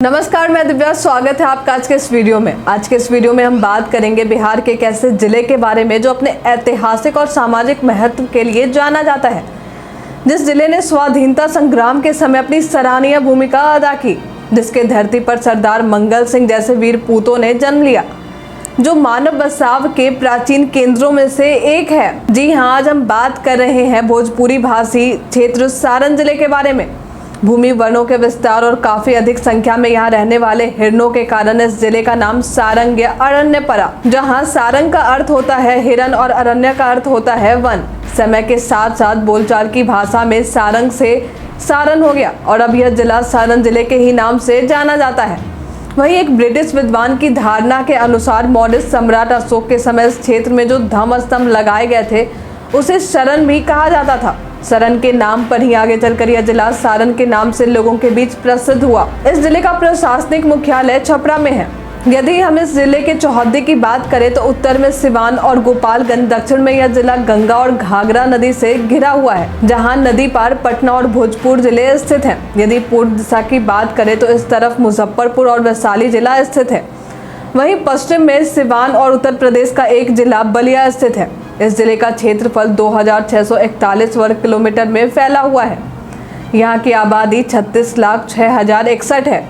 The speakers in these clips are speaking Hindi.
नमस्कार, मैं दिव्या। स्वागत है आपका आज के इस वीडियो में। आज के इस वीडियो में हम बात करेंगे बिहार के एक ऐसे जिले के बारे में जो अपने ऐतिहासिक और सामाजिक महत्व के लिए जाना जाता है। जिस जिले ने स्वाधीनता संग्राम के समय अपनी सराहनीय भूमिका अदा की, जिसके धरती पर सरदार मंगल सिंह जैसे वीर पूतों ने जन्म लिया, जो मानव बसाव के प्राचीन केंद्रों में से एक है। जी हाँ, आज हम बात कर रहे हैं भोजपुरी भाषी क्षेत्र सारण जिले के बारे में। भूमि वनों के विस्तार और काफी अधिक संख्या में यहाँ रहने वाले हिरणों के कारण इस जिले का नाम सारंग या अरण्य पड़ा। जहाँ सारंग का अर्थ होता है हिरण और अरण्य का अर्थ होता है वन। समय के साथ साथ बोलचाल की भाषा में सारंग से सारण हो गया और अब यह जिला सारण जिले के ही नाम से जाना जाता है। वहीं एक ब्रिटिश विद्वान की धारणा के अनुसार मौर्य सम्राट अशोक के समय इस क्षेत्र में जो धम्म स्तंभ लगाए गए थे उसे शरण भी कहा जाता था। शरण के नाम पर ही आगे चलकर यह जिला सारण के नाम से लोगों के बीच प्रसिद्ध हुआ। इस जिले का प्रशासनिक मुख्यालय छपरा में है। यदि हम इस जिले के चौहद्दी की बात करें तो उत्तर में सिवान और गोपालगंज, दक्षिण में यह जिला गंगा और घाघरा नदी से घिरा हुआ है, जहां नदी पार पटना और भोजपुर जिले स्थित हैं। यदि पूर्व दिशा की बात करें तो इस तरफ मुजफ्फरपुर और वैशाली जिला स्थित है। वहीं पश्चिम में सिवान और उत्तर प्रदेश का एक जिला बलिया स्थित है। इस जिले का क्षेत्रफल 2641 वर्ग किलोमीटर में फैला हुआ है। यहाँ की आबादी 36,06,061 है।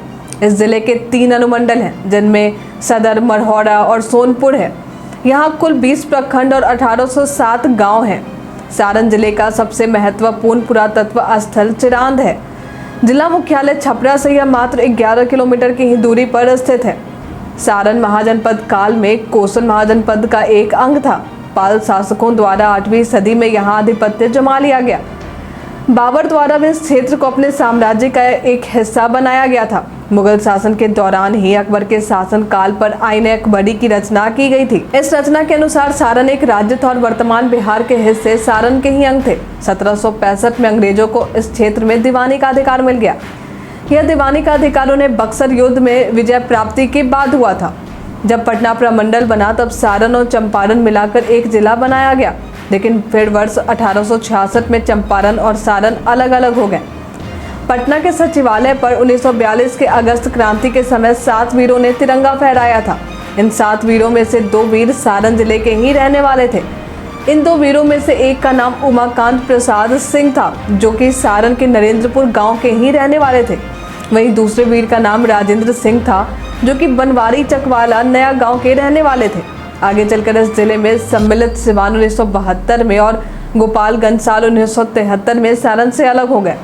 इस जिले के 3 अनुमंडल हैं, जिनमें सदर, मढ़ौरा और सोनपुर है। यहाँ कुल 20 प्रखंड और 1807 गांव हैं। सारण जिले का सबसे महत्वपूर्ण पुरातत्व स्थल चिरांद है। जिला मुख्यालय छपरा से यह मात्र 11 किलोमीटर की ही दूरी पर स्थित है। सारण महाजनपद काल में कोसल महाजनपद का एक अंग था। पाल शासकों द्वारा 8वीं सदी में यहाँ आधिपत्य जमा लिया गया। बाबर द्वारा भी इस क्षेत्र को अपने साम्राज्य का एक हिस्सा बनाया गया था। मुगल शासन के दौरान ही अकबर के शासन काल पर आईने अकबरी की रचना की गई थी। इस रचना के अनुसार सारण एक राज्य था और वर्तमान बिहार के हिस्से सारण के ही अंग थे। 1765 में अंग्रेजों को इस क्षेत्र में दीवानी का अधिकार मिल गया। यह दीवानी का अधिकार उन्हें बक्सर युद्ध में विजय प्राप्ति के बाद हुआ था। जब पटना प्रमंडल बना तब सारण और चंपारण मिलाकर एक जिला बनाया गया, लेकिन फिर वर्ष 1866 में चंपारण और सारण अलग अलग हो गए। पटना के सचिवालय पर 1942 के अगस्त क्रांति के समय 7 वीरों ने तिरंगा फहराया था। इन 7 वीरों में से 2 वीर सारण जिले के ही रहने वाले थे। इन 2 वीरों में से एक का नाम उमाकांत प्रसाद सिंह था, जो कि सारण के नरेंद्रपुर गांव के ही रहने वाले थे। वहीं दूसरे वीर का नाम राजेंद्र सिंह था, जो कि बनवारी चकवाला नया गांव के रहने वाले थे। आगे चलकर इस जिले में सम्मिलित सिवान 1972 में और गोपालगंज साल 1973 में सारण से अलग हो गए।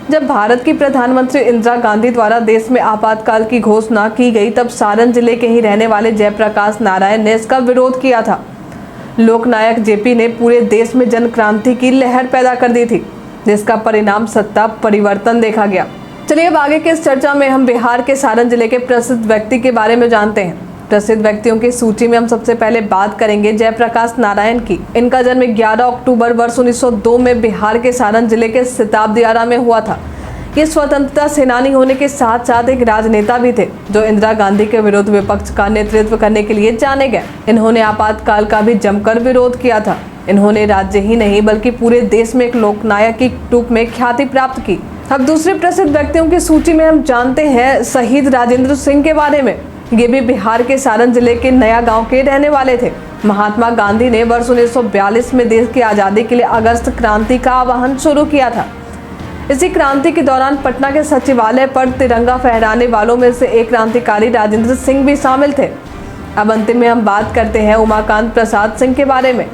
जब भारत की प्रधानमंत्री इंदिरा गांधी द्वारा देश में आपातकाल की घोषणा की गई, तब सारण जिले के ही रहने वाले जयप्रकाश नारायण ने इसका विरोध किया था। लोकनायक जेपी ने पूरे देश में जन क्रांति की लहर पैदा कर दी थी, जिसका परिणाम सत्ता परिवर्तन देखा गया। चलिए अब आगे के इस चर्चा में हम बिहार के सारण जिले के प्रसिद्ध व्यक्ति के बारे में जानते हैं। प्रसिद्ध व्यक्तियों की सूची में हम सबसे पहले बात करेंगे जयप्रकाश नारायण की। इनका जन्म 11 अक्टूबर वर्ष 1902 में बिहार के सारण जिले के सिताब दियारा में हुआ था। ये स्वतंत्रता सेनानी होने के साथ साथ एक राजनेता भी थे, जो इंदिरा गांधी के विरुद्ध विपक्ष का नेतृत्व करने के लिए जाने गए। इन्होंने आपातकाल का भी जमकर विरोध किया था। इन्होंने राज्य ही नहीं बल्कि पूरे देश में एक लोकनायक के रूप में ख्याति प्राप्त की। अब दूसरे प्रसिद्ध व्यक्तियों की सूची में हम जानते हैं शहीद राजेंद्र सिंह के बारे में। ये भी बिहार के सारण जिले के नया गांव के रहने वाले थे। महात्मा गांधी ने वर्ष 1942 में देश की आज़ादी के लिए अगस्त क्रांति का आह्वान शुरू किया था। इसी क्रांति के दौरान पटना के सचिवालय पर तिरंगा फहराने वालों में से एक क्रांतिकारी राजेंद्र सिंह भी शामिल थे। अब अंतिम में हम बात करते हैं उमाकांत प्रसाद सिंह के बारे में।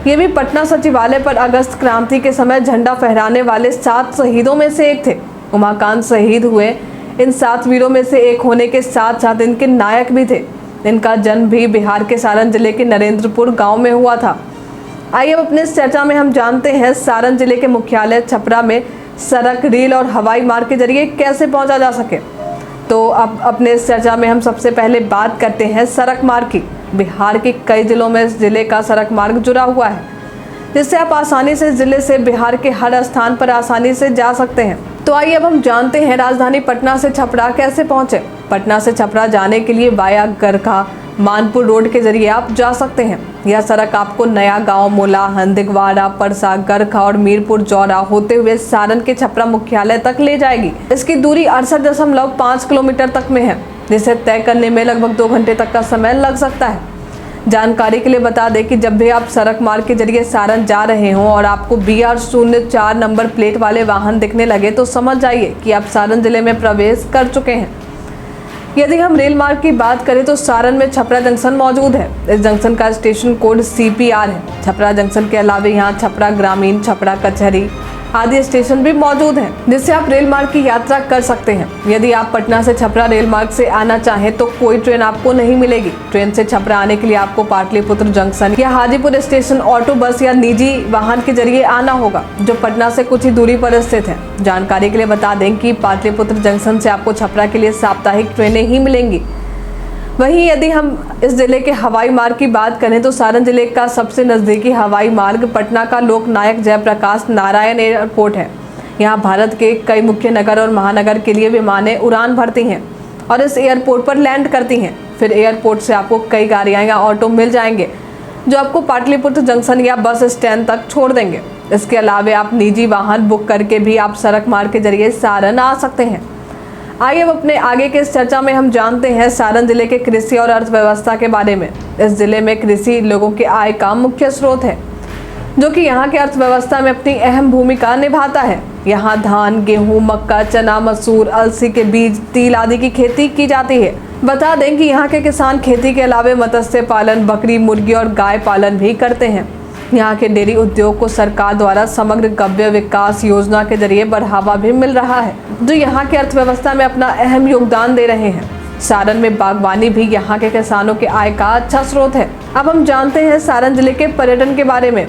ये भी पटना सचिवालय पर अगस्त क्रांति के समय झंडा फहराने वाले 7 शहीदों में से एक थे। उमाकांत शहीद हुए इन 7 वीरों में से एक होने के साथ साथ इनके नायक भी थे। इनका जन्म भी बिहार के सारण जिले के नरेंद्रपुर गांव में हुआ था। आइए अब अपने इस चर्चा में हम जानते हैं सारण जिले के मुख्यालय छपरा में सड़क, रेल और हवाई मार्ग के जरिए कैसे पहुंचा जा सके। तो अब अपने इस चर्चा में हम सबसे पहले बात करते हैं सड़क मार्ग की। बिहार के कई जिलों में इस जिले का सड़क मार्ग जुड़ा हुआ है, जिससे आप आसानी से इस जिले से बिहार के हर स्थान पर आसानी से जा सकते हैं। तो आइए अब हम जानते हैं राजधानी पटना से छपरा कैसे पहुंचे। पटना से छपरा जाने के लिए वाया गरखा मानपुर रोड के जरिए आप जा सकते हैं। यह सड़क आपको नया गांव, मोला, हंदिगवाड़ा, परसा, गरखा और मीरपुर जौरा होते हुए सारण के छपरा मुख्यालय तक ले जाएगी। इसकी दूरी 68.5 किलोमीटर तक में है, जिसे तय करने में लगभग 2 घंटे तक का समय लग सकता है। जानकारी के लिए बता दें कि जब भी आप सड़क मार्ग के जरिए सारण जा रहे हों और आपको BR04 नंबर प्लेट वाले वाहन दिखने लगे तो समझ जाइए कि आप सारण जिले में प्रवेश कर चुके हैं। यदि हम रेल मार्ग की बात करें तो सारण में छपरा जंक्शन मौजूद है। इस जंक्शन का स्टेशन कोड CPR है। छपरा जंक्शन के अलावा यहाँ छपरा ग्रामीण, छपरा कचहरी आदि स्टेशन भी मौजूद हैं, जिससे आप रेल मार्ग की यात्रा कर सकते हैं। यदि आप पटना से छपरा रेल मार्ग से आना चाहें तो कोई ट्रेन आपको नहीं मिलेगी। ट्रेन से छपरा आने के लिए आपको पाटलिपुत्र जंक्शन या हाजीपुर स्टेशन ऑटो, बस या निजी वाहन के जरिए आना होगा, जो पटना से कुछ ही दूरी पर स्थित है। जानकारी के लिए बता दें कि पाटलिपुत्र जंक्शन से आपको छपरा के लिए साप्ताहिक ट्रेनें ही मिलेंगी। वहीं यदि हम इस जिले के हवाई मार्ग की बात करें तो सारण जिले का सबसे नज़दीकी हवाई मार्ग पटना का लोकनायक जयप्रकाश नारायण एयरपोर्ट है। यहाँ भारत के कई मुख्य नगर और महानगर के लिए विमानें उड़ान भरती हैं और इस एयरपोर्ट पर लैंड करती हैं। फिर एयरपोर्ट से आपको कई गाड़ियाँ या ऑटो मिल जाएंगे, जो आपको पाटलिपुत्र जंक्शन या बस स्टैंड तक छोड़ देंगे। इसके अलावा आप निजी वाहन बुक करके भी आप सड़क मार्ग के जरिए सारण आ सकते हैं। आइए अब अपने आगे के इस चर्चा में हम जानते हैं सारण जिले के कृषि और अर्थव्यवस्था के बारे में। इस जिले में कृषि लोगों के आय का मुख्य स्रोत है, जो कि यहाँ के अर्थव्यवस्था में अपनी अहम भूमिका निभाता है। यहाँ धान, गेहूँ, मक्का, चना, मसूर, अलसी के बीज, तिल आदि की खेती की जाती है। बता दें कि यहाँ के किसान खेती के अलावा मत्स्य पालन, बकरी, मुर्गी और गाय पालन भी करते हैं। यहाँ के डेयरी उद्योग को सरकार द्वारा समग्र गव्य विकास योजना के जरिए बढ़ावा भी मिल रहा है, जो यहाँ के अर्थव्यवस्था में अपना अहम योगदान दे रहे हैं। सारण में बागवानी भी यहाँ के किसानों के आय का अच्छा स्रोत है। अब हम जानते हैं सारण जिले के पर्यटन के बारे में।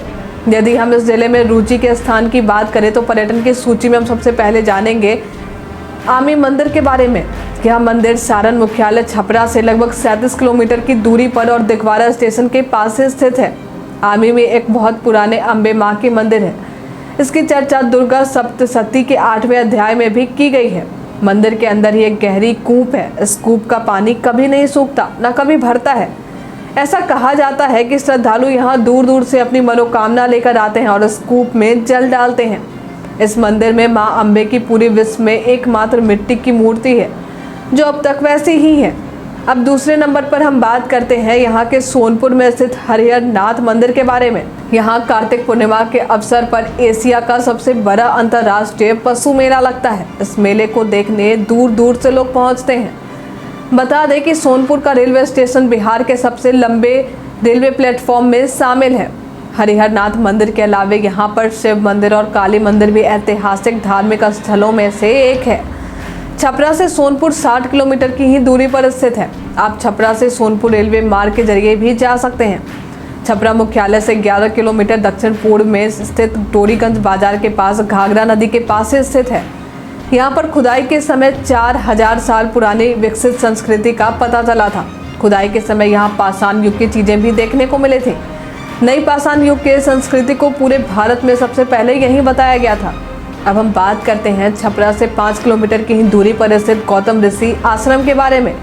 यदि हम इस जिले में रुचि के स्थान की बात करें तो पर्यटन की सूची में हम सबसे पहले जानेंगे आमी मंदिर के बारे में। यह मंदिर सारण मुख्यालय छपरा से लगभग 37 किलोमीटर की दूरी पर और दिगवाड़ा स्टेशन के पास स्थित है। आमी में एक बहुत पुराने अम्बे माँ की मंदिर है। इसकी चर्चा दुर्गा सप्तशती के 8वें अध्याय में भी की गई है। मंदिर के अंदर ही एक गहरी कूप है। इस कूप का पानी कभी नहीं सूखता, न कभी भरता है। ऐसा कहा जाता है कि श्रद्धालु यहाँ दूर दूर से अपनी मनोकामना लेकर आते हैं और इस कूप में जल डालते हैं। इस मंदिर में माँ अम्बे की पूरे विश्व में एकमात्र मिट्टी की मूर्ति है, जो अब तक वैसी ही है। अब दूसरे नंबर पर हम बात करते हैं यहाँ के सोनपुर में स्थित हरिहर नाथ मंदिर के बारे में। यहाँ कार्तिक पूर्णिमा के अवसर पर एशिया का सबसे बड़ा अंतर्राष्ट्रीय पशु मेला लगता है। इस मेले को देखने दूर दूर से लोग पहुँचते हैं। बता दें कि सोनपुर का रेलवे स्टेशन बिहार के सबसे लंबे रेलवे प्लेटफॉर्म में शामिल है। हरिहर नाथ मंदिर के अलावा यहाँ पर शिव मंदिर और काली मंदिर भी ऐतिहासिक धार्मिक स्थलों में से एक है। छपरा से सोनपुर 60 किलोमीटर की ही दूरी पर स्थित है। आप छपरा से सोनपुर रेलवे मार्ग के जरिए भी जा सकते हैं। छपरा मुख्यालय से 11 किलोमीटर दक्षिण पूर्व में स्थित टोरीगंज बाजार के पास घाघरा नदी के पास स्थित है। यहाँ पर खुदाई के समय 4000 साल पुरानी विकसित संस्कृति का पता चला था। खुदाई के समय यहाँ पाषाण युग की चीजें भी देखने को मिली थी। नई पाषाण युग के संस्कृति को पूरे भारत में सबसे पहले यहीं बताया गया था। अब हम बात करते हैं छपरा से 5 किलोमीटर की ही दूरी पर स्थित गौतम ऋषि आश्रम के बारे में।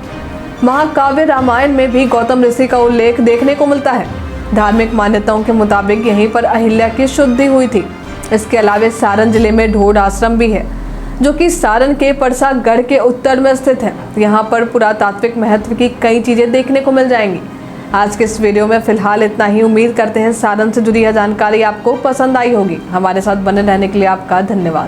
महाकाव्य रामायण में भी गौतम ऋषि का उल्लेख देखने को मिलता है। धार्मिक मान्यताओं के मुताबिक यहीं पर अहिल्या की शुद्धि हुई थी। इसके अलावा सारण जिले में ढोड आश्रम भी है, जो कि सारण के परसागढ़ के उत्तर में स्थित है। यहाँ पर पुरातात्विक महत्व की कई चीजें देखने को मिल जाएंगी। आज के इस वीडियो में फिलहाल इतना ही। उम्मीद करते हैं सारण से जुड़ी यह जानकारी आपको पसंद आई होगी। हमारे साथ बने रहने के लिए आपका धन्यवाद।